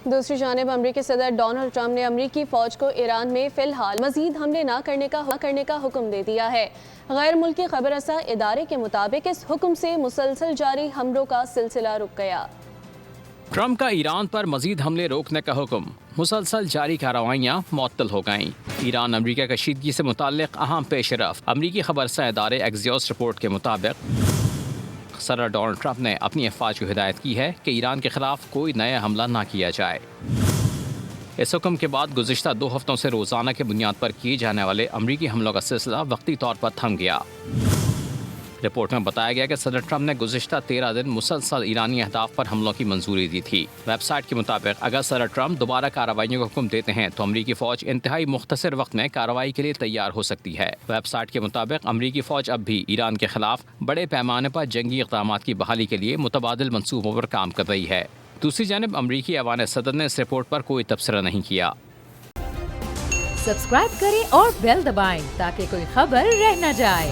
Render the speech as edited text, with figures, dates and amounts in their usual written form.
دوسری جانب امریکی صدر ڈونلڈ ٹرمپ نے امریکی فوج کو ایران میں فی الحال مزید حملے نہ کرنے کا حکم دے دیا ہے۔ غیر ملکی خبر رساں ادارے کے مطابق اس حکم سے مسلسل جاری حملوں کا سلسلہ رک گیا۔ ٹرمپ کا ایران پر مزید حملے روکنے کا حکم، مسلسل جاری کارروائیاں معطل ہو گئیں۔ ایران امریکہ کشیدگی سے متعلق اہم پیش رفت۔ امریکی خبر رساں ادارے ایکزیوس رپورٹ کے مطابق صدر ڈونلڈ ٹرمپ نے اپنی افواج کو ہدایت کی ہے کہ ایران کے خلاف کوئی نیا حملہ نہ کیا جائے۔ اس حکم کے بعد گزشتہ 2 ہفتوں سے روزانہ کی بنیاد پر کیے جانے والے امریکی حملوں کا سلسلہ وقتی طور پر تھم گیا۔ رپورٹ میں بتایا گیا کہ صدر ٹرمپ نے گزشتہ 13 دن مسلسل ایرانی اہداف پر حملوں کی منظوری دی تھی۔ ویب سائٹ کے مطابق اگر صدر ٹرمپ دوبارہ کارروائیوں کا حکم دیتے ہیں تو امریکی فوج انتہائی مختصر وقت میں کارروائی کے لیے تیار ہو سکتی ہے۔ ویب سائٹ کے مطابق امریکی فوج اب بھی ایران کے خلاف بڑے پیمانے پر جنگی اقدامات کی بحالی کے لیے متبادل منصوبوں پر کام کر رہی ہے۔ دوسری جانب امریکی ایوان صدر نے اس رپورٹ پر کوئی تبصرہ نہیں کیا۔ سبسکرائب کریں اور بیل دبائیں تاکہ کوئی خبر رہ نہ جائے۔